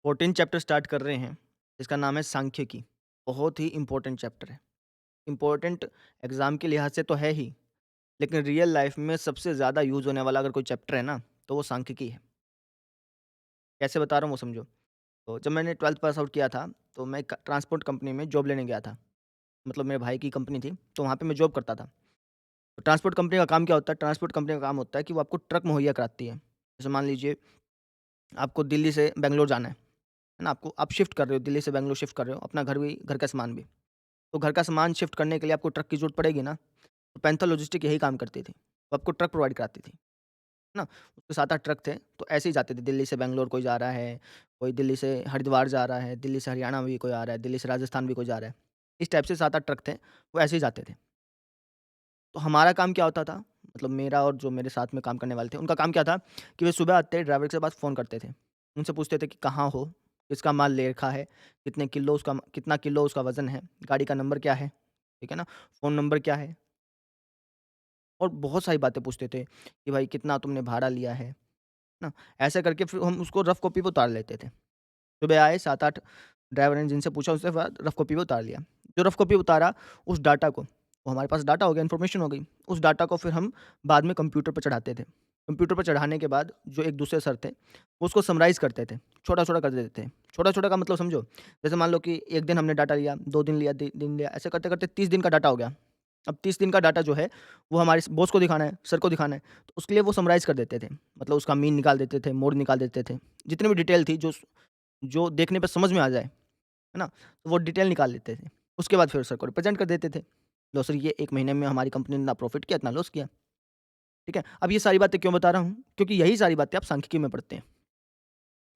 14 chapter start कर रहे हैं, जिसका नाम है सांख्यिकी। बहुत ही इम्पोर्टेंट चैप्टर है। इम्पोर्टेंट एग्ज़ाम के लिहाज से तो है ही, लेकिन रियल लाइफ़ में सबसे ज़्यादा यूज़ होने वाला अगर कोई चैप्टर है ना, तो वो सांख्यिकी है। कैसे बता रहा हूँ वो समझो। तो जब मैंने 12th पास आउट किया था, तो मैं एक ट्रांसपोर्ट कंपनी में जॉब लेने गया था। मतलब मेरे भाई की कंपनी थी, तो वहाँ पे मैं जॉब करता था। तो ट्रांसपोर्ट कंपनी का काम क्या होता है? ट्रांसपोर्ट कंपनी का काम होता है कि वो आपको ट्रक मुहैया कराती है। जैसे मान लीजिए, आपको दिल्ली से बैंगलोर जाना है ना? आपको आप शिफ्ट कर रहे हो, दिल्ली से बैंगलोर शिफ्ट कर रहे हो, अपना घर भी, घर का सामान भी। तो घर का सामान शिफ्ट करने के लिए आपको ट्रक की ज़रूरत पड़ेगी ना, तो पैंथर लॉजिस्टिक यही काम करती थी। वो आपको ट्रक प्रोवाइड कराती थी, है ना? उसके 7-8 ट्रक थे, तो ऐसे ही जाते थे, दिल्ली से बैंगलोर कोई जा रहा है, कोई दिल्ली से हरिद्वार जा रहा है, दिल्ली से हरियाणा भी कोई आ रहा है, दिल्ली से राजस्थान भी कोई जा रहा है। इस टाइप से 7-8 ट्रक थे, वो ऐसे ही जाते थे। तो हमारा काम क्या होता था, मतलब मेरा और जो मेरे साथ में काम करने वाले थे, उनका काम क्या था कि वे सुबह आते ही ड्राइवर के पास फ़ोन करते थे। उनसे पूछते थे कि कहाँ हो? किसका माल ले रखा है? कितना किलो उसका वज़न है? गाड़ी का नंबर क्या है? ठीक है ना? फ़ोन नंबर क्या है? और बहुत सारी बातें पूछते थे कि भाई कितना तुमने भाड़ा लिया है? ना? ऐसे करके फिर हम उसको रफ़ कॉपी पे उतार लेते थे। सुबह आए 7-8 ड्राइवर ने जिनसे पूछा उसके बाद रफ़ कॉपी पे उतार लिया। जो रफ़ कॉपी उतारा उस डाटा को, वो हमारे पास डाटा हो गया, इन्फॉर्मेशन हो गई। उस डाटा को फिर हम बाद में कंप्यूटर पे चढ़ाते थे। कंप्यूटर पे चढ़ाने के बाद जो एक दूसरे सर थे, वो उसको समराइज़ करते थे, छोटा-छोटा कर देते थे। छोटा-छोटा का मतलब समझो, जैसे मान लो कि 1 दिन हमने डाटा लिया, 2 दिन लिया, दिन लिया, ऐसे करते-करते 30 दिन का डाटा हो गया। अब 30 दिन का डाटा जो है, वो हमारे बॉस को दिखाना है, सर को दिखाना है, तो उसके लिए वो समराइज़ कर देते थे। मतलब उसका मीन निकाल देते थे, मोड निकाल देते थे। जितनी भी डिटेल थी जो देखने पे समझ में आ जाए, है ना? तो वो डिटेल निकाल लेते थे। उसके बाद फिर सर को रिप्रेज़ेंट कर देते थे। लो सर, ये 1 महीने में हमारी कंपनी ने इतना प्रॉफ़िट किया, इतना लॉस किया। ठीक है? अब ये सारी बातें क्यों बता रहा हूँ? क्योंकि यही सारी बातें आप सांख्यिकी में पढ़ते हैं।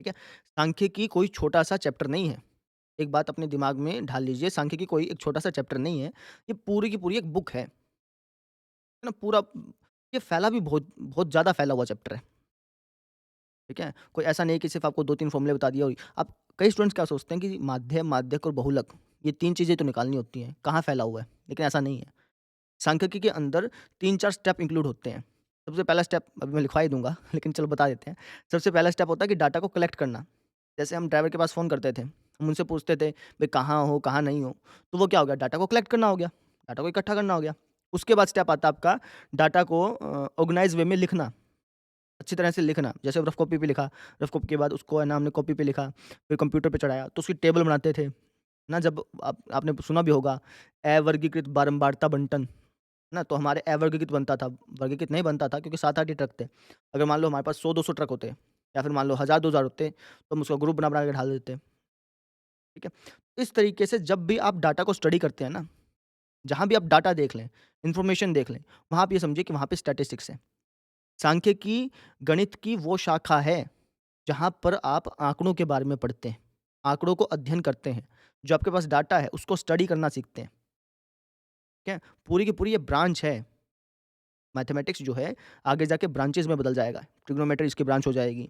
ठीक है? सांख्यिकी कोई छोटा-सा चैप्टर नहीं है। एक बात अपने दिमाग में ढाल लीजिए, सांख्यिकी कोई एक छोटा-सा चैप्टर नहीं है। ये पूरी की पूरी एक बुक है ना? पूरा ये फैला भी बहुत बहुत ज़्यादा फैला हुआ चैप्टर है। ठीक है? कोई ऐसा नहीं है कि सिर्फ़ आपको 2-3 फ़ॉर्मूले बता दिए और आप कई स्टूडेंट्स क्या सोचते हैं कि माध्य, माध्यक और बहुलक, ये 3 चीज़ें तो निकालनी होती हैं, कहाँ फैला हुआ है? लेकिन ऐसा नहीं है। सांख्यिकी के अंदर 3-4 स्टेप इंक्लूड होते हैं। सबसे पहला स्टेप अभी मैं लिखवा ही दूँगा, लेकिन चलो बता देते हैं। सबसे पहला स्टेप होता है कि डाटा को कलेक्ट करना। जैसे हम ड्राइवर के पास फ़ोन करते थे, हम उनसे पूछते थे, भई कहाँ हो, कहाँ नहीं हो? तो वो क्या हो गया, डाटा को कलेक्ट करना हो गया, डाटा को इकट्ठा करना हो गया। उसके बाद स्टेप आता है आपका डाटा को ऑर्गनाइज़ वे में लिखना। अच्छी तरह से लिखना, जैसे रफ़ कॉपी पे लिखा, रफ़ कॉपी के बाद उसको है ना हमने कॉपी पे लिखा, फिर कंप्यूटर पे चढ़ाया, तो उसकी टेबल बनाते थे, ना जब आपने सुना भी होगा अवर्गीकृत बारंबारता बंटन, ना तो हमारे अवर्गीकृत बनता था, वर्गीकृत नहीं बनता था क्योंकि 7-8 ही ट्रक थे। अगर मान लो हमारे पास 100-200 ट्रक होते या फिर मान लो 1000-2000 होते, तो हम उसका ग्रुप बना-बना के ढाल देते, ठीक है? इस तरीके से जब भी आप डाटा को स्टडी करते हैं ना, जहाँ भी आप डाटा देख लें, इन्फॉर्मेशन देख लें, वहाँ आप ये समझिए कि वहाँ पे स्टैटिस्टिक्स है। सांख्यिकी गणित की वो शाखा है जहाँ पर आप आँकड़ों के बारे में पढ़ते हैं, आँकड़ों को अध्ययन करते हैं, जो आपके पास डाटा है उसको स्टडी करना सीखते हैं, ठीक है? पूरी की पूरी ये ब्रांच है, मैथमेटिक्स जो है आगे जाके ब्रांचेज़ में बदल जाएगा, ट्रिग्नोमेट्री इसकी ब्रांच हो जाएगी,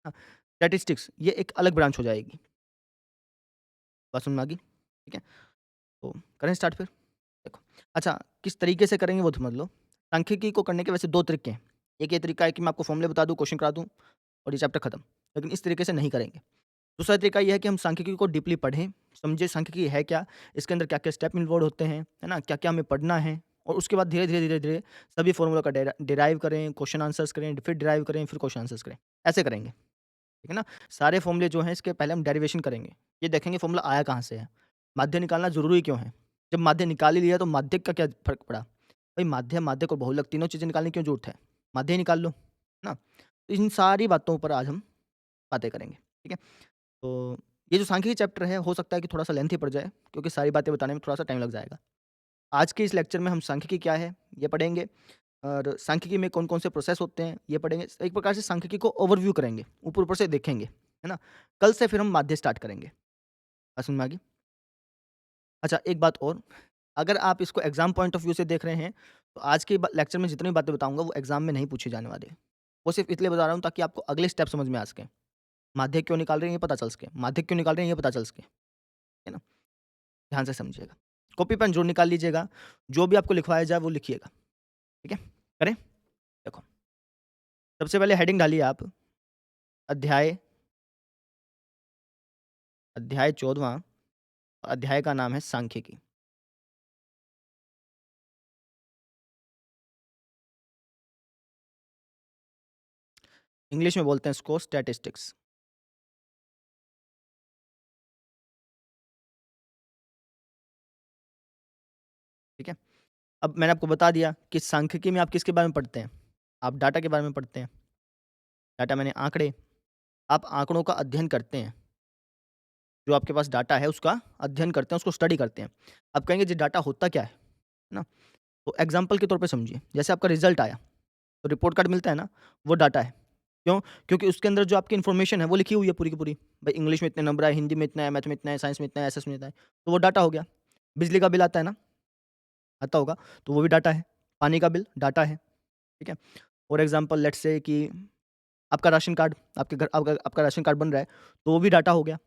स्टैटिस्टिक्स ये एक अलग ब्रांच हो जाएगी। बात समझ में आ गई? ठीक है? तो करें स्टार्ट फिर? देखो, अच्छा किस तरीके से करेंगे वो समझ लो। सांख्यिकी को करने के वैसे 2 तरीके हैं। एक ये तरीका है कि मैं आपको फ़ॉर्मूले बता दूँ, क्वेश्चन करा दूँ और ये चैप्टर खत्म, लेकिन इस तरीके से नहीं करेंगे। दूसरा तरीका ये है कि हम सांख्यिकी को डीपली पढ़ें, समझें सांख्यिकी है क्या? इसके अंदर क्या-क्या स्टेप इन्वॉल्व होते हैं, है ना? क्या-क्या हमें पढ़ना है? और उसके बाद धीरे-धीरे, धीरे-धीरे सभी फ़ॉर्मूला का डिराइव करें, क्वेश्चन आंसर्स करें, फिर डिराइव करें, फिर क्वेश्चन आंसर्स करें। ऐसे करेंगे, ठीक है ना? सारे फ़ॉर्मूले जो हैं इसके पहले हम डेरिवेशन करेंगे। ये देखेंगे फ़ॉर्मूला आया कहाँ से है? माध्य निकालना ज़रूरी क्यों है? जब माध्य निकाल ही लिया तो माध्यक का क्या फ़र्क पड़ा? भई माध्य, माध्यक और बहुलक तीनों चीज़ें निकालने की क्यों ज़रूरत है? माध्य ही निकाल लो, है ना? तो इन सारी बातों पर आज हम बातें करेंगे, ठीक है? तो ये जो सांख्यिकी चैप्टर है, हो सकता है कि थोड़ा-सा लेंथी पड़ जाए, क्योंकि सारी बातें बताने में थोड़ा-सा टाइम लग जाएगा। आज के इस लेक्चर में हम सांख्यिकी क्या है, ये पढ़ेंगे और सांख्यिकी में कौन-कौन से प्रोसेस होते हैं, ये पढ़ेंगे। एक प्रकार से सांख्यिकी को ओवरव्यू करेंगे, ऊपर-ऊपर से देखेंगे, है ना? कल से फिर हम माध्य स्टार्ट करेंगे। बात समझ में आ गई? अच्छा, एक बात और, अगर आप इसको एग्ज़ाम पॉइंट ऑफ व्यू से देख रहे हैं, तो आज के ब लेक्चर में जितनी भी बातें बताऊँगा, वो एग्ज़ाम में नहीं पूछी जाने वाली। वो सिर्फ़ इसलिए बता रहा हूँ ताकि आपको अगले स्टेप समझ में आ सकें। माध्यक क्यों निकाल रहे हैं, ये पता चल सके। माध्यक क्यों निकाल रहे हैं, ये पता चल सके, है ना? ध्यान से समझिएगा। कॉपी पेन ज़रूर निकाल लीजिएगा, जो भी आपको लिखवाया जाए वो लिखिएगा, ठीक है? करें? देखो, सबसे पहले हेडिंग डालिए आप, अध्याय अध्याय 14वां, अध्याय का नाम है सांख्यिकी। इंग्लिश में बोलते हैं इसको स्टैटिस्टिक्स, ठीक है? अब मैंने आपको बता दिया कि सांख्यिकी में आप किसके बारे में पढ़ते हैं? आप डाटा के बारे में पढ़ते हैं। डाटा माने आँकड़े, आप आँकड़ों का अध्ययन करते हैं। जो आपके पास डाटा है उसका अध्ययन करते हैं, उसको स्टडी करते हैं। आप कहेंगे जी डाटा होता क्या है? ना? तो एग्ज़ाम्पल के तौर पे समझिए, जैसे आपका रिज़ल्ट आया, तो रिपोर्ट कार्ड मिलता है ना, वो डाटा है। क्यों? क्योंकि उसके अंदर जो आपकी इन्फॉर्मेशन है वो लिखी हुई है पूरी की पूरी। भाई इंग्लिश में इतने नंबर आए, हिंदी में इतना है, मैथ में इतना है, साइंस में इतना है, एसएस में इतना है, तो वो डाटा हो गया। बिजली का बिल आता है ना, आता होगा, तो वो भी डाटा है। पानी का बिल डाटा है, ठीक है? फॉर एग्ज़ाम्पल लेट्स से कि आपका राशन कार्ड, आपके घर आपका आपका राशन कार्ड बन रहा है, तो वो भी डाटा हो गया,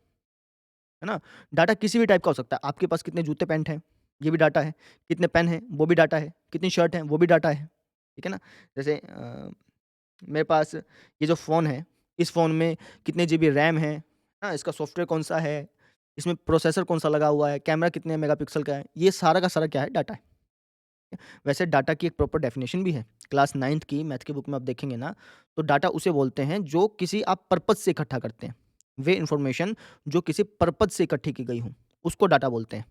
है ना? डाटा किसी भी टाइप का हो सकता है। आपके पास कितने जूते पैंट हैं, ये भी डाटा है। कितने पेन हैं, वो भी डाटा है। कितनी शर्ट हैं, वो भी डाटा है। ठीक है ना? जैसे मेरे पास ये जो फ़ोन है, इस फ़ोन में कितने जीबी रैम है, ना? इसका सॉफ्टवेयर कौन-सा है, इसमें प्रोसेसर कौन-सा लगा हुआ है, कैमरा कितने मेगापिक्सल का है, ये सारा का सारा क्या है, डाटा है। वैसे डाटा की एक प्रॉपर डेफिनेशन भी है। क्लास 9th की मैथ की बुक में आप देखेंगे ना, तो डाटा उसे बोलते हैं जो किसी आप पर्पज़ से इकट्ठा करते हैं। वे इन्फॉर्मेशन जो किसी पर्पज़ से इकट्ठी की गई हो, उसको डाटा बोलते हैं।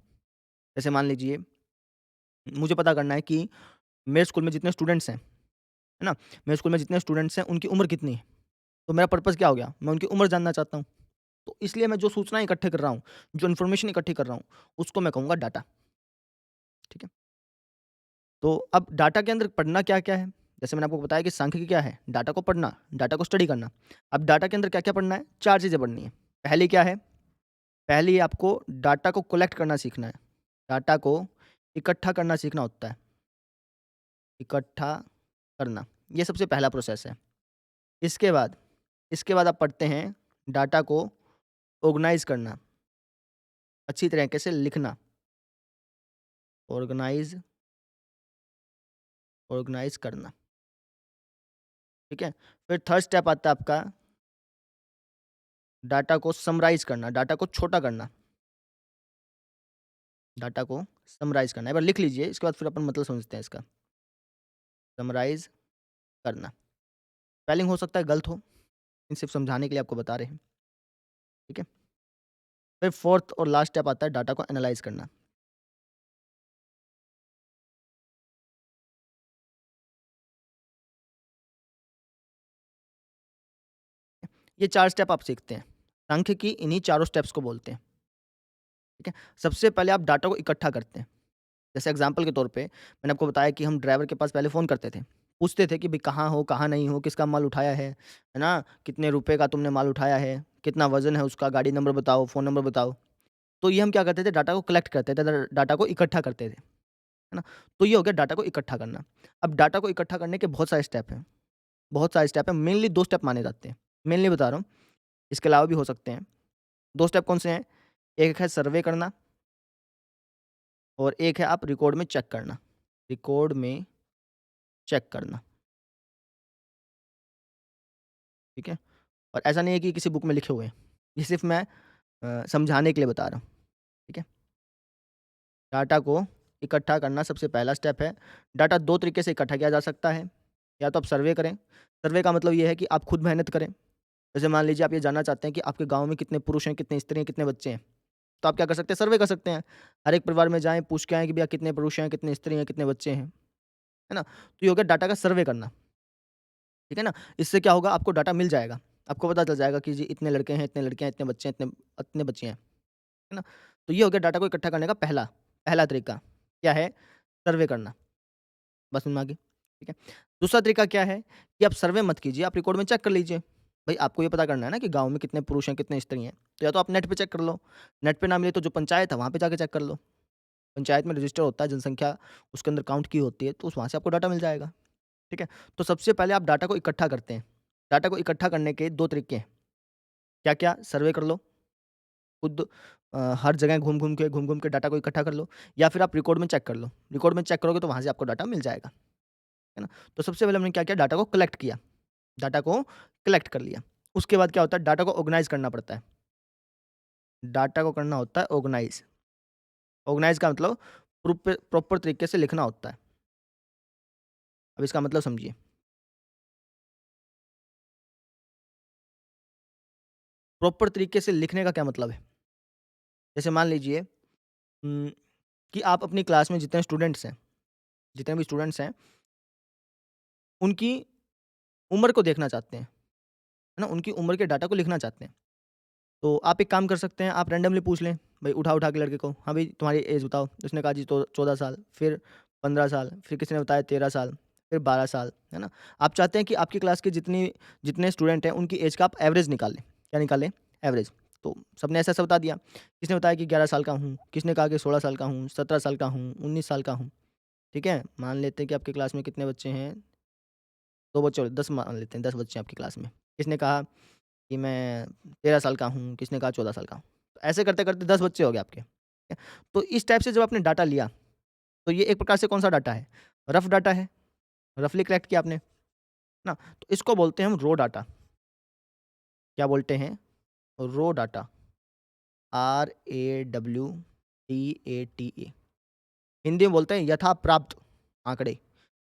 जैसे मान लीजिए, मुझे पता करना है कि मेरे स्कूल में जितने स्टूडेंट्स हैं, है ना? मेरे स्कूल में जितने स्टूडेंट्स हैं, उनकी उम्र कितनी है? तो मेरा पर्पज़ क्या हो गया? मैं उनकी उम्र जानना चाहता हूँ। तो इसलिए मैं जो सूचनाएँ इकट्ठे कर रहा हूँ, जो इन्फॉर्मेशन इकट्ठी कर रहा हूँ, उसको मैं कहूँगा डाटा, ठीक है? तो अब डाटा के अंदर पढ़ना क्या-क्या है? जैसे मैंने आपको बताया कि सांख्यिकी क्या है? डाटा को पढ़ना, डाटा को स्टडी करना। अब डाटा के अंदर क्या-क्या पढ़ना है? 4 चीज़ें पढ़नी है। पहली क्या है? पहली आपको डाटा को कलेक्ट करना सीखना है। डाटा को इकट्ठा करना सीखना होता है। इकट्ठा करना, ये सबसे पहला प्रोसेस है। इसके बाद इसके बाद आप पढ़ते हैं डाटा को ऑर्गनाइज़ करना, अच्छी तरीके से लिखना, ऑर्गनाइज़ ऑर्गनाइज़ करना, ठीक है? फिर थर्ड स्टेप आता है आपका डाटा को समराइज़ करना, डाटा को छोटा करना, डाटा को समराइज़ करना। एक बार लिख लीजिए, इसके बाद फिर अपन मतलब समझते हैं इसका। समराइज़ करना, स्पेलिंग हो सकता है गलत हो, इन सिर्फ़ समझाने के लिए आपको बता रहे हैं, ठीक है? फिर फोर्थ और लास्ट स्टेप आता है डाटा को एनालाइज़ करना। ये 4 स्टेप आप सीखते हैं। सांख्यिकी इन्हीं चारों स्टेप्स को बोलते हैं, ठीक है? सबसे पहले आप डाटा को इकट्ठा करते हैं। जैसे एग्ज़ाम्पल के तौर पे मैंने आपको बताया कि हम ड्राइवर के पास पहले फ़ोन करते थे। पूछते थे कि भई कहाँ हो, कहाँ नहीं हो, किसका माल उठाया है ना? कितने रुपए का तुमने माल उठाया है? कितना वज़न है उसका? गाड़ी नंबर बताओ, फ़ोन नंबर बताओ। तो ये हम क्या करते थे डाटा को कलेक्ट करते थे, डाटा को इकट्ठा करते थे, है ना? तो ये हो गया डाटा को इकट्ठा करना। अब डाटा को इकट्ठा करने के बहुत सारे स्टेप हैं, बहुत सारे स्टेप हैं, मेनली 2 स्टेप माने जाते हैं। मेनली बता रहा हूँ, इसके अलावा भी हो सकते हैं। 2 स्टेप कौन से हैं? एक है सर्वे करना और एक है आप रिकॉर्ड में चेक करना। रिकॉर्ड में चेक करना, ठीक है? और ऐसा नहीं है कि किसी बुक में लिखे हुए हैं। ये सिर्फ़ मैं समझाने के लिए बता रहा हूँ, ठीक है? डाटा को इकट्ठा करना सबसे पहला स्टेप है। डाटा 2 तरीके से इकट्ठा किया जा सकता है। या तो आप सर्वे करें। सर्वे का मतलब ये है कि आप खुद मेहनत करें। जैसे मान लीजिए आप ये जानना चाहते हैं कि आपके गाँव में कितने पुरुष हैं, कितनी स्त्री हैं, कितने बच्चे हैं। तो आप क्या कर सकते हैं, सर्वे कर सकते हैं। हर एक परिवार में जाएँ, पूछ के आएँ कि भैया कितने पुरुष हैं, कितनी स्त्री हैं, कितने बच्चे हैं। है ना? तो ये हो गया डाटा का सर्वे करना, ठीक है ना? इससे क्या होगा, आपको डाटा मिल जाएगा। आपको पता चल जाएगा कि जी इतने लड़के हैं, इतने लड़कियाँ हैं, इतने बच्चे हैं, इतने इतने बच्चियाँ हैं। है ना? तो ये हो गया डाटा को इकट्ठा करने का पहला पहला तरीका। क्या है? सर्वे करना। बात समझ में आ गई? ठीक है। दूसरा तरीका क्या है कि आप सर्वे मत कीजिए, आप रिकॉर्ड में चेक कर लीजिए। भई आपको ये पता करना है ना कि गाँव में कितने पुरुष हैं, कितनी स्त्री हैं। तो या तो आप नेट पे चेक कर लो, नेट पे ना मिले तो जो पंचायत है वहाँ पे जाके चेक कर लो। पंचायत में रजिस्टर होता है, जनसंख्या उसके अंदर काउंट की होती है, तो उस वहाँ से आपको डाटा मिल जाएगा। ठीक है? तो सबसे पहले आप डाटा को इकट्ठा करते हैं। डाटा को इकट्ठा करने के 2 तरीके हैं। क्या-क्या? सर्वे कर लो, खुद हर जगह घूम-घूम के डाटा को इकट्ठा कर लो या फिर आप रिकॉर्ड में चेक कर लो। रिकॉर्ड में चेक करोगे तो वहाँ से आपको डाटा मिल जाएगा। है ना? तो सबसे पहले हमने क्या किया, डाटा को कलेक्ट किया, डाटा को कलेक्ट कर लिया। उसके बाद क्या होता है, डाटा को ऑर्गनाइज़ करना पड़ता है। डाटा को करना होता है ऑर्गेनाइज। ऑर्गेनाइज का मतलब प्रॉपर तरीके से लिखना होता है। अब इसका मतलब समझिए। प्रॉपर तरीके से लिखने का क्या मतलब है? जैसे मान लीजिए कि आप अपनी क्लास में जितने भी स्टूडेंट्स हैं, उनकी उम्र को देखना चाहते हैं, है ना? उनकी उम्र के डाटा को लिखना चाहते हैं। तो आप एक काम कर सकते हैं, आप रैंडमली पूछ लें, भई उठा-उठा के लड़के को, हाँ, भई तुम्हारी एज बताओ। उसने कहा जी तो 14 साल, फिर 15 साल, फिर किसी ने बताया 13 साल, फिर 12 साल, है ना? आप चाहते हैं कि आपकी क्लास के जितने स्टूडेंट हैं, उनकी एज का आप एवरेज निकाल लें। क्या निकालें? एवरेज। तो सबने ऐसा-ऐसा बता दिया। किसने बताया कि 11 साल का हूँ, किसने कहा कि 16 साल का हूँ, 17 साल का हूँ, 19 साल का हूँ, ठीक है? मान लेते हैं कि आपकी क्लास में कितने बच्चे हैं? 2 बच्चे और 10 मान लेते हैं, 10 बच्चे हैं आपकी क्लास में। किसने कहा कि मैं 13 साल का हूँ, किसने कहा 14 साल का हूँ। तो ऐसे करते-करते 10 बच्चे हो गए आपके, ठीक है। तो इस टाइप से जब आपने डाटा लिया, तो ये एक प्रकार से कौन-सा डाटा है? रफ़ डाटा है, रफ़ली कलेक्ट किया आपने, ना? तो इसको बोलते हैं हम रॉ डाटा। क्या बोलते हैं? Raw data, RAWDATA। हिंदी में बोलते हैं यथा प्राप्त आँकड़े।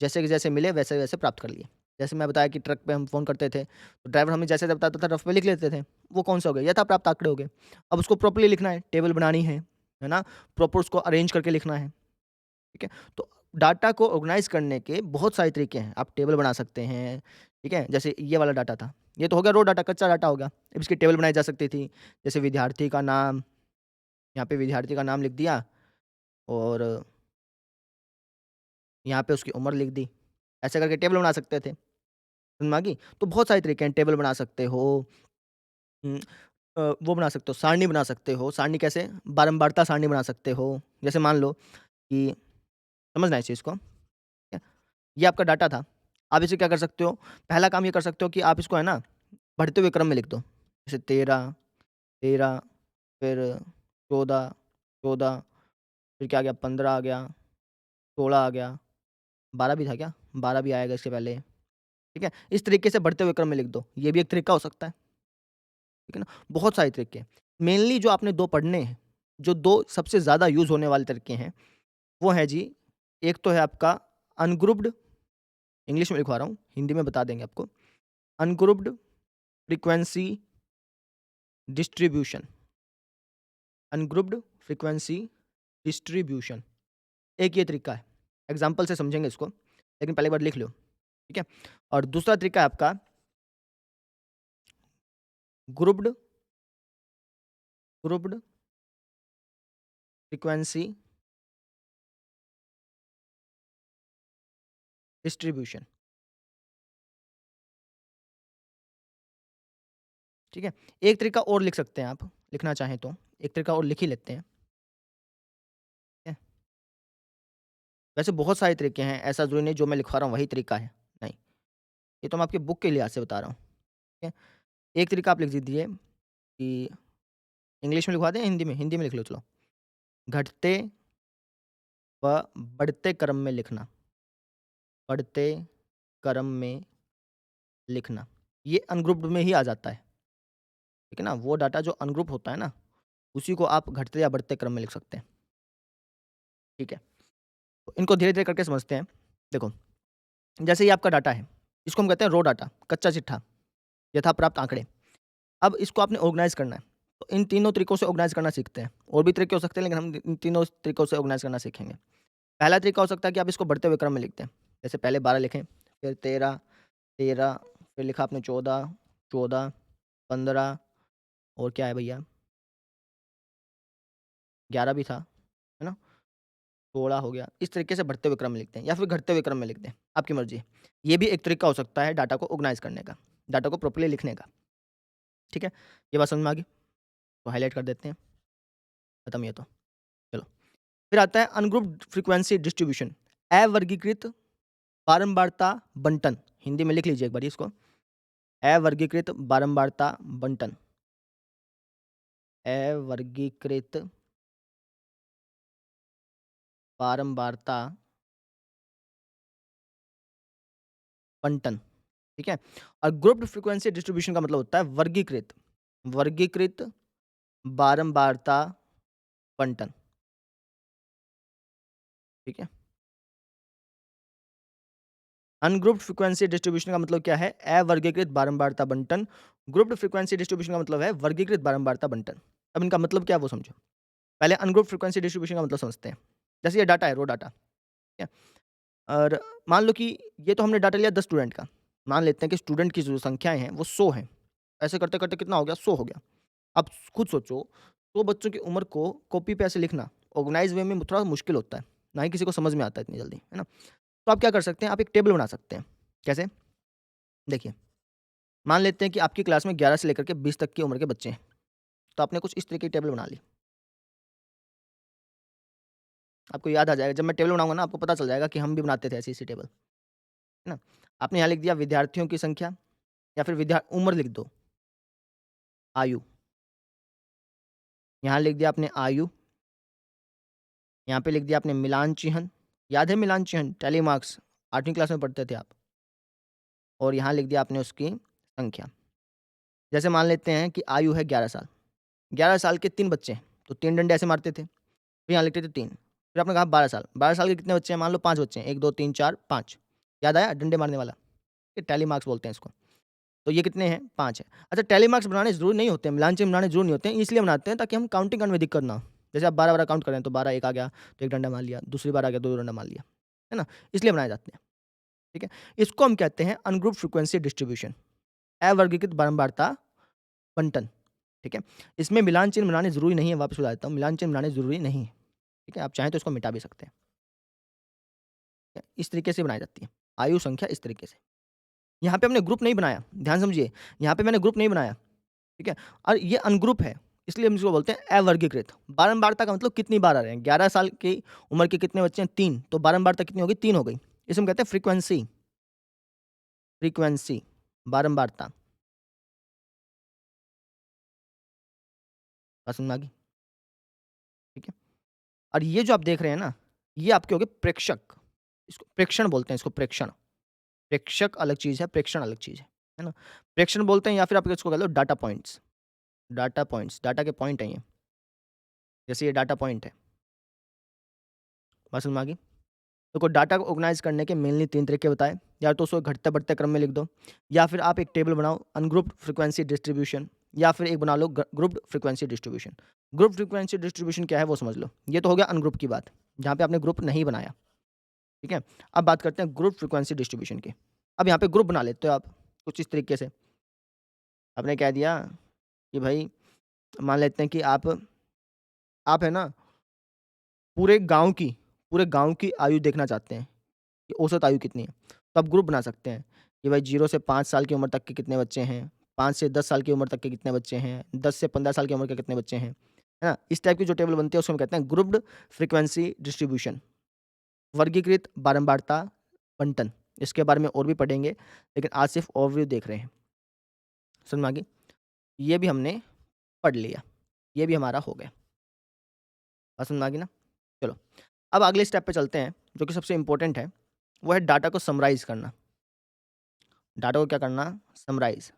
जैसे कि जैसे मिले वैसे-वैसे प्राप्त कर लिए। जैसे मैं बताया कि ट्रक पे हम फ़ोन करते थे, तो ड्राइवर हमें जैसे-जैसे बताता था रफ़ में लिख लेते थे। वो कौन-से हो गए? यथा प्राप्त आँकड़े हो गए। अब उसको प्रॉपर्ली लिखना है, टेबल बनानी है ना? प्रॉपर उसको अरेंज करके लिखना है, ठीक है? तो डाटा को ऑर्गनाइज़ करने के बहुत सारे तरीके हैं। आप टेबल बना सकते हैं, ठीक है? जैसे ये वाला डाटा था, ये तो हो गया रॉ डाटा, कच्चा डाटा हो गया। अब इसकी टेबल बनाई जा सकती थी, जैसे विद्यार्थी का नाम, यहाँ पे विद्यार्थी का नाम लिख दिया और यहाँ पे उसकी उम्र लिख दी। ऐसे करके टेबल बना सकते थे। समझ में आ गई? तो बहुत सारे तरीके हैं, टेबल बना सकते हो, उम, वो बना सकते हो, सारणी बना सकते हो। सारणी कैसे? बारंबारता सारणी बना सकते हो। जैसे मान लो कि समझना है इस चीज़ को, ठीक है? ये आपका डाटा था। आप इसे क्या कर सकते हो? पहला काम ये कर सकते हो कि आप इसको है ना, बढ़ते हुए क्रम में लिख दो। जैसे 13, 13 फिर 14, 14 फिर क्या आ गया 15 आ गया, 16 आ गया, 12 भी था क्या? 12 भी आएगा इसके पहले, ठीक है? इस तरीके से बढ़ते हुए क्रम में लिख दो। ये भी एक तरीका हो सकता है। ठीक है ना? बहुत सारे तरीके हैं। मेनली जो आपने 2 पढ़ने हैं, जो 2 सबसे ज़्यादा यूज़ होने वाले तरीके हैं, वो है जी, एक तो है आपका अनग्रुप्ड, इंग्लिश में लिखवा रहा हूँ, हिंदी में बता देंगे आपको। Ungrouped frequency distribution, ungrouped frequency distribution, एक ये तरीका है। एग्ज़ाम्पल से समझेंगे इसको, लेकिन पहले एक बार लिख लो, ठीक है? और दूसरा तरीका है आपका ग्रुप्ड ग्रुप्ड फ्रीक्वेंसी डिस्ट्रीब्यूशन, ठीक है? एक तरीका और लिख सकते हैं आप, लिखना चाहें तो। एक तरीका और लिख ही लेते हैं, ठीक है? वैसे बहुत सारे तरीके हैं, ऐसा ज़रूरी नहीं जो मैं लिखवा रहा हूँ वही तरीका है, नहीं। ये तो मैं आपके बुक के लिहाज़ से बता रहा हूँ, ठीक है? एक तरीका आप लिख दीजिए कि इंग्लिश में लिखवा दें या हिंदी में? हिंदी में लिख लो चलो। घटते व बढ़ते क्रम में लिखना, बढ़ते क्रम में लिखना। ये अनग्रुप्ड में ही आ जाता है, ठीक है ना? वो डाटा जो अनग्रुप होता है ना, उसी को आप घटते या बढ़ते क्रम में लिख सकते हैं, ठीक है? तो इनको धीरे-धीरे करके समझते हैं। देखो, जैसे ये आपका डाटा है, इसको हम कहते हैं रॉ डाटा, कच्चा चिट्ठा, यथा प्राप्त आँकड़े। अब इसको आपने ऑर्गनाइज़ करना है, तो इन तीनों तरीकों से ऑर्गनाइज़ करना सीखते हैं। और भी तरीके हो सकते हैं, लेकिन हम इन तीनों तरीकों से ऑर्गनाइज़ करना सीखेंगे। पहला तरीका हो सकता है कि आप इसको बढ़ते हुए क्रम में लिखते हैं। जैसे पहले 12 लिखें, फिर 13, 13 फिर लिखा आपने 14, 14, 15 और क्या है भैया 11 भी था, है ना? 16 हो गया। इस तरीके से बढ़ते हुए क्रम में लिखते हैं या फिर घटते हुए क्रम में लिखते हैं, आपकी मर्ज़ी है। ये भी एक तरीका हो सकता है डाटा को ऑर्गनाइज़ करने का, डाटा को प्रॉपर्ली लिखने का, ठीक है? ये बात समझ में आ गई? तो हाइलाइट कर देते हैं, खत्म ये तो। चलो, फिर आता है अनग्रुप्ड फ्रीक्वेंसी डिस्ट्रीब्यूशन, अवर्गीकृत बारंबारता बंटन। हिंदी में लिख लीजिए एक बारी इसको, अवर्गीकृत बारंबारता बंटन, अवर्गीकृत बारंबारता बंटन, ठीक है? और ग्रुप्ड फ्रीक्वेंसी डिस्ट्रीब्यूशन का मतलब होता है वर्गीकृत, वर्गीकृत बारंबारता बंटन, ठीक है। अनग्रुप्ड फ्रीक्वेंसी डिस्ट्रीब्यूशन का मतलब क्या है? अवर्गीकृत बारंबारता बंटन। ग्रुप्ड फ्रीक्वेंसी डिस्ट्रीब्यूशन का मतलब है वर्गीकृत बारंबारता बंटन। अब इनका मतलब क्या है वो समझो। पहले अनग्रुप्ड फ्रीक्वेंसी डिस्ट्रीब्यूशन का मतलब समझते हैं। जैसे ये डाटा है, रो डाटा, ठीक है। और मान लो कि ये तो हमने डाटा लिया 10 स्टूडेंट का। मान लेते हैं कि स्टूडेंट की जो संख्याएँ हैं वो 100 हैं। ऐसे करते-करते कितना हो गया? 100 हो गया। अब खुद सोचो, 100 बच्चों की उम्र को कॉपी पे ऐसे लिखना ऑर्गेनाइज़ वे में थोड़ा मुश्किल होता है। ना ही किसी को समझ में आता है इतनी जल्दी, है ना? तो आप क्या कर सकते हैं, आप एक टेबल बना सकते हैं। कैसे? देखिए, मान लेते हैं कि आपकी क्लास में 11 से लेकर के 20 तक की उम्र के बच्चे हैं। तो आपने कुछ इस तरह की टेबल बना ली। आपको याद आ जाएगा, जब मैं टेबल बनाऊँगा ना आपको पता चल जाएगा कि हम भी बनाते थे ऐसी-ऐसी टेबल, है ना? आपने यहाँ लिख दिया विद्यार्थियों की संख्या या फिर उम्र लिख दो, आयु। यहाँ लिख दिया आपने आयु, यहाँ पे लिख दिया आपने मिलान चिह्न। याद है मिलान चिह्न? टैली मार्क्स 8वीं क्लास में पढ़ते थे आप। और यहाँ लिख दिया आपने उसकी संख्या। जैसे मान लेते हैं कि आयु है 11 साल। 11 साल के 3 बच्चे हैं, तो 3 डंडे ऐसे मारते थे। फिर यहाँ लिखते थे 3। फिर आपने कहा 12 साल। 12 साल के कितने बच्चे हैं? मान लो 5 बच्चे हैं। 1, 2, 3, 4, 5। याद आया डंडे मारने वाला? ये टैली मार्क्स बोलते हैं इसको। तो ये कितने हैं? 5 है। अच्छा, टैली मार्क्स बनाने ज़रूरी नहीं होते हैं, मिलान चिन्ह बनाने ज़रूरी नहीं होते हैं, इसलिए बनाते हैं ताकि हम काउंटिंग करने में दिक्कत ना हो। जैसे आप 12-12 काउंट कर रहे हैं, तो 12 एक आ गया, तो 1 डंडा मार लिया, दूसरी बार आ गया, 2 डंडा मार लिया, है ना? इसलिए बनाए जाते हैं, ठीक है? इसको हम कहते हैं अनग्रुप्ड फ्रीक्वेंसी डिस्ट्रीब्यूशन, अवर्गीकृत बारंबारता बंटन, ठीक है? इसमें मिलान चिन्ह बनाने ज़रूरी नहीं है, वापस बता देता हूँ, मिलान चिन्ह बनाने ज़रूरी नहीं है, ठीक है? आप चाहें तो इसको मिटा भी सकते हैं, ठीक है? इस तरीके से बनाई जाती है, आयु संख्या इस तरीके से। यहाँ पे हमने ग्रुप नहीं बनाया, ध्यान समझिए, यहाँ पे मैंने ग्रुप नहीं बनाया, ठीक है? और ये अनग्रुप है, इसलिए हम इसको बोलते हैं अवर्गीकृत। बारंबारता का मतलब कितनी बार आ रहे हैं, 11 साल की उम्र के कितने बच्चे हैं? 3, तो बारंबारता कितनी होगी? 3 हो गई। इसे हम कहते हैं फ्रीक्वेंसी, फ्रीक्वेंसी, बारंबारता। बात समझ में आ गई? ठीक है? और ये जो आप देख रहे हैं ना, ये आपके हो गए प्रेक्षक, इसको प्रेक्षण बोलते हैं, इसको प्रेक्षण। प्रेक्षक अलग चीज़ है, प्रेक्षण अलग चीज़ है ना? प्रेक्षण बोलते हैं या फिर आप इसको कह लो data points, data points, data के पॉइंट हैं ये। जैसे ये डाटा पॉइंट है, बात समझ में आ गई? देखो डाटा को ऑर्गेनाइज़ करने के मेनली 3 तरीके बताए, या तो उसको घटते-बढ़ते क्रम में लिख दो, या फिर आप एक टेबल बनाओ अनग्रुप्ड फ्रीक्वेंसी डिस्ट्रीब्यूशन, या फिर एक बना लो grouped frequency distribution. Group frequency distribution क्या है वो समझ लो। ये तो हो गया अनग्रुप की बात, जहाँ पे आपने ग्रुप नहीं बनाया, ठीक है? अब बात करते हैं ग्रुप फ्रीक्वेंसी डिस्ट्रीब्यूशन की। अब यहाँ पे ग्रुप बना लेते हो आप, कुछ इस तरीके से। आपने कह दिया कि भाई मान लेते हैं कि आप है ना पूरे गाँव की आयु देखना चाहते हैं, कि औसत आयु कितनी है? तो आप ग्रुप बना सकते हैं कि भाई 0 से 5 साल की उम्र तक के कितने बच्चे हैं, 5 से 10 साल की उम्र तक के कितने बच्चे हैं, 10 से 15 साल की उम्र के कितने बच्चे हैं, है ना? इस टाइप की जो टेबल बनती है उसको हम कहते हैं ग्रुप्ड फ्रीक्वेंसी डिस्ट्रीब्यूशन, वर्गीकृत बारंबारता बंटन। इसके बारे में और भी पढ़ेंगे, लेकिन आज सिर्फ ओवरव्यू देख रहे हैं। समझ में आ गई? ये भी हमने पढ़ लिया, ये भी हमारा हो गया। बात समझ में आ गई ना? चलो, अब अगले स्टेप पे चलते हैं, जो कि सबसे इम्पोर्टेंट है, वो है डाटा को समराइज़ करना। डाटा को क्या करना? समराइज़।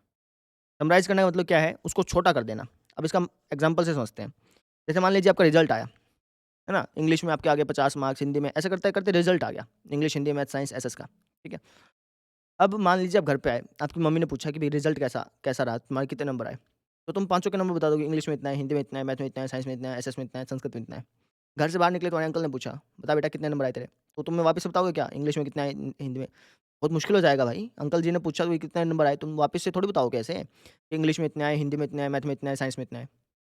समराइज़ करने का मतलब क्या है? उसको छोटा कर देना। अब इसका हम एग्ज़ाम्पल से समझते हैं। जैसे मान लीजिए आपका रिज़ल्ट आया, है ना? इंग्लिश में आपके आ गए 50 मार्क्स, हिंदी में ऐसे करते-करते रिज़ल्ट आ गया। English, Hindi, math, science, SS का, ठीक है? अब मान लीजिए आप घर पे आए, आपकी मम्मी ने पूछा कि भई रिज़ल्ट कैसा कैसा रहा? तुम्हारे कितने नंबर आए? तो तुम पाँचों के नंबर बता दोगे, इंग्लिश में इतना है, हिंदी में इतना है, मैथ में इतना है, साइंस में इतना है, एसएस में इतना है, संस्कृत में इतना है। घर से बाहर निकले तो तुम्हारे अंकल ने पूछा, "बता बेटा कितने नंबर आए तेरे?" तो तुम वापस से बताओगे क्या? इंग्लिश में कितना है, हिंदी में? बहुत मुश्किल हो जाएगा भाई। अंकल जी ने पूछा कि कितने नंबर आए, तुम वापस से थोड़ी बताओगे ऐसे, कि इंग्लिश में इतना है, हिंदी में इतना है, मैथ में इतना है, साइंस में इतना है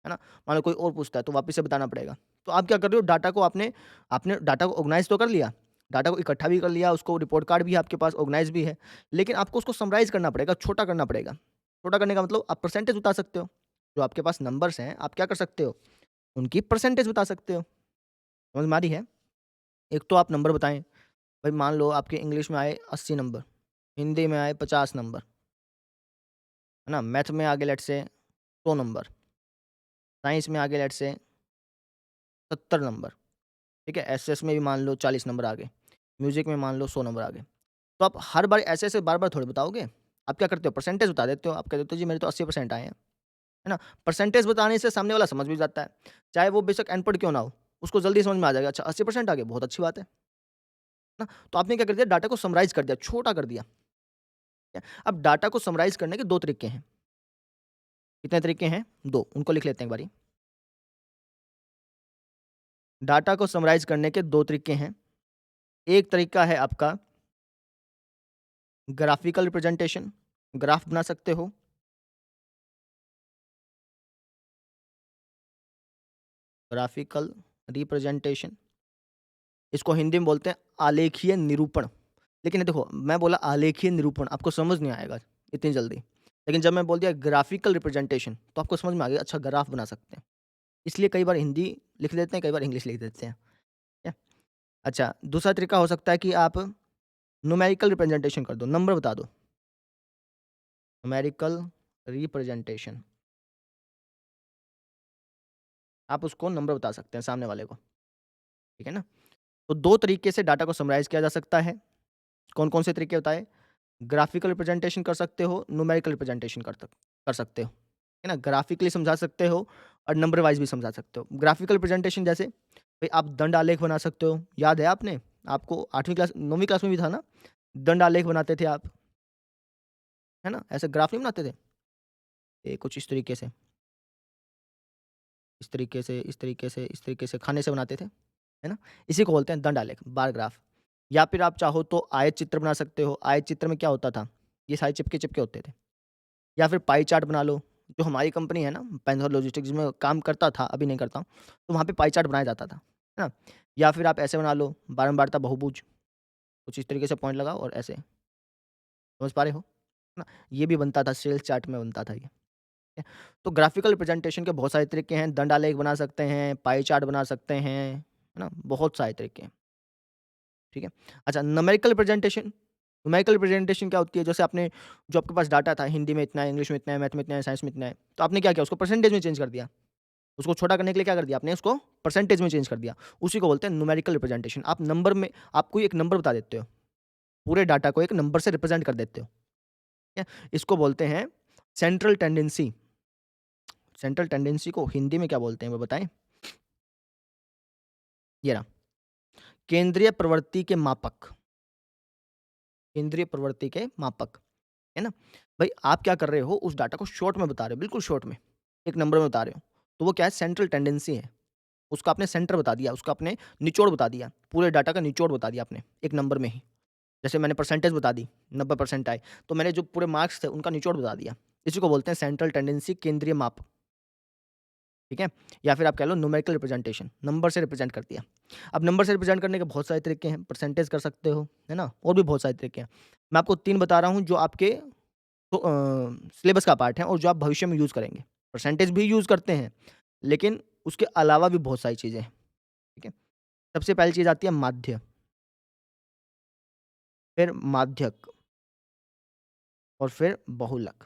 ना? मान लो कोई और पूछता है तो वापस से बताना पड़ेगा। तो आप क्या कर रहे हो, डाटा को आपने आपने डाटा को ऑर्गनाइज़ तो कर लिया, डाटा को इकट्ठा भी कर लिया, उसको रिपोर्ट कार्ड भी है आपके पास, ऑर्गनाइज़ भी है, लेकिन आपको उसको समराइज़ करना पड़ेगा, छोटा करना पड़ेगा। छोटा करने का मतलब आप परसेंटेज बता सकते हो। जो आपके पास नंबर्स हैं, आप क्या कर सकते हो, उनकी परसेंटेज बता सकते हो। समझ में आ रही है? एक तो आप नंबर बताएँ, भाई मान लो आपके इंग्लिश में आए 80 नंबर, हिंदी में आए 50 नंबर, है ना? मैथ में आ गए लेट्स से 100 नंबर, साइंस में आ गए लेट्स से 70 नंबर, ठीक है? एसएस में भी मान लो 40 नंबर आ गए, म्यूज़िक में मान लो 100 नंबर आ गए। तो आप हर बार ऐसे-ऐसे बार-बार थोड़ी बताओगे। आप क्या करते हो, परसेंटेज बता देते हो। आप कह देते हो जी मेरे तो 80% आए हैं, है है ना? परसेंटेज बताने से सामने वाला समझ भी जाता है, चाहे वो बेशक अनपढ़ क्यों ना हो, उसको जल्दी समझ में आ जाएगा, अच्छा 80% आ गए, बहुत अच्छी बात है ना? तो आपने क्या कर दिया, डाटा को समराइज़ कर दिया, छोटा कर दिया। ठीक है? अब डाटा को समराइज़ करने के 2 तरीके हैं। कितने तरीके हैं? 2, उनको लिख लेते हैं एक बारी। डाटा को समराइज़ करने के 2 तरीके हैं। एक तरीका है आपका ग्राफ़िकल रिप्रेजेंटेशन, ग्राफ़ बना सकते हो। ग्राफ़िकल रिप्रेजेंटेशन, इसको हिंदी में बोलते हैं आलेखीय निरूपण। लेकिन ये देखो, मैं बोला आलेखीय निरूपण, आपको समझ नहीं आएगा इतनी जल्दी। लेकिन जब मैं बोल दिया ग्राफ़िकल रिप्रेजेंटेशन, तो आपको समझ में आ गया, अच्छा ग्राफ़ बना सकते हैं। इसलिए कई बार हिंदी लिख देते हैं, कई बार इंग्लिश लिख देते हैं। ठीक है? अच्छा, दूसरा तरीका हो सकता है कि आप न्यूमेरिकल रिप्रेजेंटेशन कर दो, नंबर बता दो। न्यूमेरिकल रिप्रेजेंटेशन, आप उसको नंबर बता सकते हैं सामने वाले को, ठीक है ना? तो 2 तरीके से डाटा को समराइज़ किया जा सकता है। कौन-कौन से तरीके बताए? ग्राफ़िकल रिप्रेजेंटेशन कर सकते हो, न्यूमेरिकल रिप्रेजेंटेशन कर सकते हो, है ना? ग्राफ़िकली समझा सकते हो और नंबर वाइज़ भी समझा सकते हो। ग्राफ़िकल रिप्रेजेंटेशन जैसे भई आप दंड आलेख बना सकते हो, याद है आपने? आपको 8वीं क्लास 9वीं क्लास में भी था ना? दंड आलेख बनाते थे आप, है ना? ऐसे ग्राफ़ नहीं बनाते थे? ये कुछ इस तरीके से, इस तरीके से, इस तरीके से, इस तरीके से खाने से बनाते थे, है ना? इसी को बोलते हैं दंड आलेख, बार ग्राफ। या फिर आप चाहो तो आयत चित्र बना सकते हो। आयत चित्र में क्या होता था? ये सारे चिपके-चिपके होते थे। या फिर पाई चार्ट बना लो, जो हमारी कंपनी है ना पैंथर लॉजिस्टिक्स में काम करता था, अभी नहीं करता हूँ, तो वहाँ पे पाई चार्ट बनाया जाता था, है ना? या फिर आप ऐसे बना लो बारंबारता बहुभुज, कुछ इस तरीके से पॉइंट लगाओ और ऐसे, समझ पा रहे हो? है ना? ये भी बनता था, सेल्स चार्ट में बनता था ये। ठीक है? तो ग्राफिकल रिप्रेजेंटेशन के बहुत सारे तरीके हैं, दंड आलेख बना सकते हैं, पाई चार्ट बना सकते हैं, है ना? बहुत सारे तरीके हैं, ठीक है? अच्छा, न्यूमेरिकल रिप्रेजेंटेशन, न्यूमेरिकल रिप्रेजेंटेशन क्या होती है? जैसे आपने जो आपके पास डाटा था, हिंदी में इतना है, इंग्लिश में इतना है, मैथ में इतना है, साइंस में इतना है, तो आपने क्या किया? उसको परसेंटेज में चेंज कर दिया। उसको छोटा करने के लिए क्या कर दिया आपने? उसको परसेंटेज में चेंज कर दिया। उसी को बोलते हैं न्यूमेरिकल रिप्रेजेंटेशन। आप नंबर में, आप कोई एक नंबर बता देते हो, पूरे डाटा को एक नंबर से रिप्रेजेंट कर देते हो, ठीक है? इसको बोलते हैं सेंट्रल टेंडेंसी। सेंट्रल टेंडेंसी को हिंदी में क्या बोलते हैं वो बताएँ? ये रहा, केंद्रीय प्रवृत्ति के मापक, केंद्रीय प्रवृत्ति के मापक, है ना? भई आप क्या कर रहे हो, उस डाटा को शॉर्ट में बता रहे हो, बिल्कुल शॉर्ट में, एक नंबर में बता रहे हो, तो वो क्या है? सेंट्रल टेंडेंसी है। उसका आपने सेंटर बता दिया, उसका आपने निचोड़ बता दिया, पूरे डाटा का निचोड़ बता दिया आपने, एक नंबर में ही। जैसे मैंने परसेंटेज बता दी, 90% आए, तो मैंने जो पूरे मार्क्स थे उनका निचोड़ बता दिया। इसी को बोलते हैं सेंट्रल टेंडेंसी, केंद्रीय माप, ठीक है? या फिर आप कह लो न्यूमेरिकल रिप्रेजेंटेशन, नंबर से रिप्रेजेंट कर दिया। अब नंबर से रिप्रेजेंट करने के बहुत सारे तरीके हैं, परसेंटेज कर सकते हो, है ना? और भी बहुत सारे तरीके हैं। मैं आपको 3 बता रहा हूँ जो आपके तो सिलेबस का पार्ट है और जो आप भविष्य में यूज़ करेंगे। परसेंटेज भी यूज़ करते हैं, लेकिन उसके अलावा भी बहुत सारी चीज़ें हैं, ठीक है? सबसे पहली चीज़ आती है माध्य, फिर माध्यक और फिर बहुलक।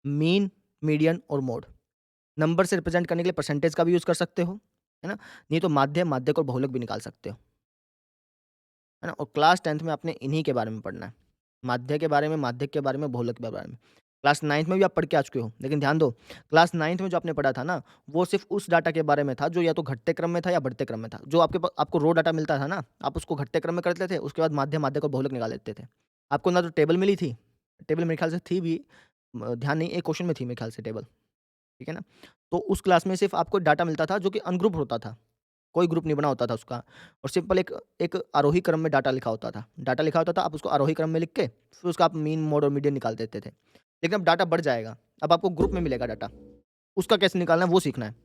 मीन, मीडियन और मोड। नंबर से रिप्रेजेंट करने के लिए परसेंटेज का भी यूज़ कर सकते हो, है ना? नहीं तो माध्य, माध्यक और बहुलक भी निकाल सकते हो, है ना? और क्लास 10th में आपने इन्हीं के बारे में पढ़ना है। माध्य के बारे में, माध्यक के बारे में, बहुलक के बारे में। क्लास 9th में भी आप पढ़ के आ चुके हो, लेकिन ध्यान दो, क्लास 9th में जो आपने पढ़ा था ना, वो सिर्फ़ उस डाटा के बारे में था जो या तो घटते क्रम में था या बढ़ते क्रम में था। जो आपको रॉ डाटा मिलता था ना, आप उसको घटते क्रम में कर लेते थे, उसके बाद माध्य, माध्यक और बहुलक निकाल लेते थे। आपको ना तो टेबल मिली थी, टेबल मेरे ख्याल से थी भी, ध्यान नहीं, एक क्वेश्चन में थी मेरे ख्याल से टेबल। ठीक है ना? तो उस क्लास में सिर्फ़ आपको डाटा मिलता था जो कि अनग्रुप्ड होता था। कोई ग्रुप नहीं बना होता था उसका और सिंपल एक एक आरोही क्रम में डाटा लिखा होता था। डाटा लिखा होता था, आप उसको आरोही क्रम में लिख के फिर उसका आप मीन, मोड और मीडियन निकाल देते थे। लेकिन अब डाटा बढ़ जाएगा। अब आपको ग्रुप में मिलेगा डाटा। उसका कैसे निकालना है वो सीखना है।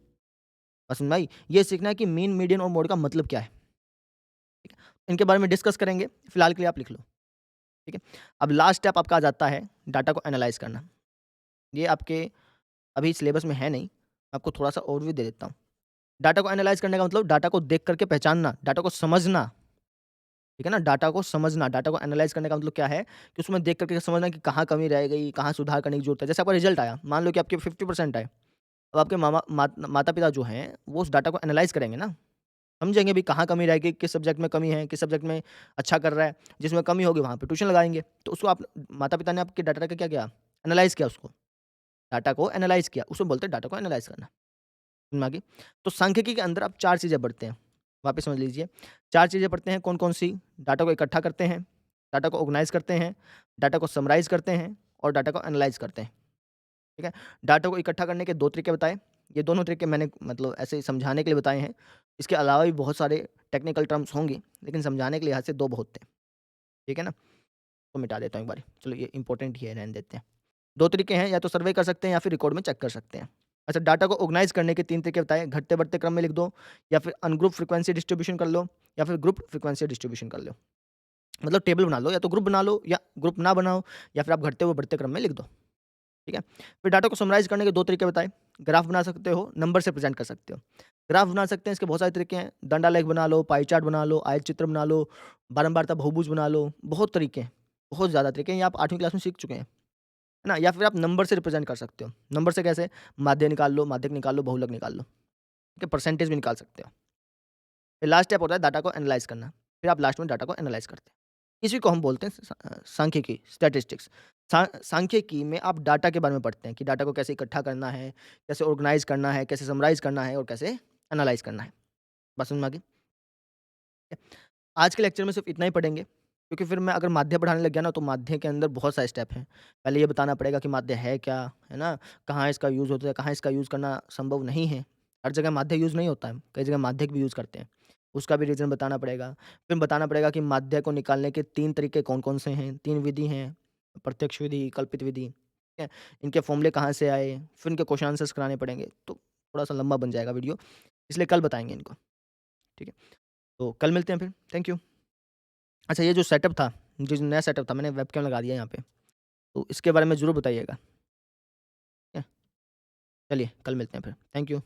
बस भाई ये सीखना है कि मीन, मीडियन और मोड का मतलब क्या है? ठीक है? इनके बारे में डिस्कस करेंगे। फिलहाल के लिए आप लिख लो। ठीक है? अब लास्ट स्टेप आपका आ जाता है डाटा को एनालाइज़ करना। ये आपके अभी सिलेबस में है नहीं। आपको थोड़ा-सा ओवरव्यू दे देता हूँ। डाटा को एनालाइज़ करने का मतलब डाटा को देख कर के पहचानना, डाटा को समझना, ठीक है ना? डाटा को समझना, डाटा को एनालाइज़ करने का मतलब क्या है कि उसमें देख कर के समझना कि कहाँ कमी रह गई, कहाँ सुधार करने की ज़रूरत है। जैसे आपका रिज़ल्ट आया, मान लो कि आपके 50% आए, अब आपके माता-पिता जो हैं, वो उस डाटा को एनालाइज़ करेंगे ना, समझेंगे भी कहाँ कमी रह गई, किस सब्जेक्ट में कमी है, किस सब्जेक्ट में अच्छा कर रहा है, जिसमें कमी होगी वहाँ पे ट्यूशन लगाएँगे। तो उसको आप माता-पिता ने आपके डाटा का क्या किया? एनालाइज़ किया उसको। डाटा को एनालाइज़ किया, उसको बोलते हैं डाटा को एनालाइज़ करना। समझ में आ गई? तो सांख्यिकी के अंदर आप 4 चीज़ें पढ़ते हैं, वापस समझ लीजिए। 4 चीज़ें पढ़ते हैं, कौन-कौन सी? डाटा को इकट्ठा करते हैं, डाटा को ऑर्गनाइज़ करते हैं, डाटा को समराइज़ करते हैं और डाटा को एनालाइज़ करते हैं। ठीक है? डाटा को इकट्ठा करने के 2 तरीके बताए। ये दोनों तरीके मैंने मतलब ऐसे ही समझाने के लिए बताए हैं। इसके अलावा भी बहुत सारे टेक्निकल टर्म्स होंगे, लेकिन समझाने के लिहाज़ से 2 बहुत थे। ठीक है ना? तो मिटा देता हूँ एक बारी। चलो ये इम्पोर्टेंट ही है, रहने देते हैं। 2 तरीके हैं, या तो सर्वे कर सकते हैं या फिर रिकॉर्ड में चेक कर सकते हैं। अच्छा, डाटा को ऑर्गनाइज़ करने के 3 तरीके बताए, घटते-बढ़ते क्रम में लिख दो, या फिर अनग्रुप फ्रीक्वेंसी डिस्ट्रीब्यूशन कर लो, या फिर ग्रुप फ्रीक्वेंसी डिस्ट्रीब्यूशन कर लो। मतलब टेबल बना लो, या तो ग्रुप बना लो या ग्रुप ना बनाओ, या फिर आप घटते हुए बढ़ते क्रम में लिख दो। ठीक है? फिर डाटा को समराइज़ करने के 2 तरीके बताए, ग्राफ बना सकते हो, नंबर से प्रेज़ेंट कर सकते हो। ग्राफ बना सकते हैं, इसके बहुत सारे तरीके हैं, दंडालेख बना लो, पाई चार्ट बना लो, आयत चित्र बना लो, बारंबारता बहुभुज बना लो, बहुत तरीके हैं, बहुत ज़्यादा तरीके हैं, ये आप 8वीं क्लास में सीख चुके हैं, है ना? या फिर आप नंबर से रिप्रेज़ेंट कर सकते हो। नंबर से कैसे? माध्य निकाल लो, माध्यक निकाल लो, बहुलक निकाल लो, ठीक है? परसेंटेज भी निकाल सकते हो। फिर लास्ट स्टेप होता है डाटा को एनालाइज़ करना, फिर आप लास्ट में डाटा को एनालाइज़ करते हैं। इसी को हम बोलते हैं सांख्यिकी, स्टैटिस्टिक्स। सांख्यिकी में आप डाटा के बारे में पढ़ते हैं कि डाटा को कैसे इकट्ठा करना है, कैसे ऑर्गनाइज़ करना है, कैसे समराइज़ करना है और कैसे एनालाइज़ करना है। बात समझ में आ गई? आज के लेक्चर में सिर्फ इतना ही पढ़ेंगे, क्योंकि फिर मैं अगर माध्य पढ़ाने लग गया ना, तो माध्य के अंदर बहुत सारे स्टेप हैं। पहले ये बताना पड़ेगा कि माध्य है क्या, है ना? कहाँ इसका यूज़ होता है, कहाँ इसका यूज़ करना संभव नहीं है। हर जगह माध्य यूज़ नहीं होता है, कई जगह माध्यक भी यूज़ करते हैं। उसका भी रीज़न बताना पड़ेगा। फिर बताना पड़ेगा कि माध्य को निकालने के 3 तरीके कौन-कौन से हैं, 3 विधि हैं, प्रत्यक्ष विधि, कल्पित विधि, ठीक है? इनके फ़ॉर्मूले कहाँ से आए, फिर इनके क्वेश्चन आंसर्स कराने पड़ेंगे, तो थोड़ा-सा लंबा बन जाएगा वीडियो, इसलिए कल बताएँगे इनको, ठीक है? तो कल मिलते हैं फिर। Thank you. अच्छा, ये जो सेटअप था, जो नया सेटअप था, मैंने वेबकैम लगा दिया यहाँ पे, तो इसके बारे में ज़रूर बताइएगा, ठीक है? चलिए, कल मिलते हैं फिर। Thank you.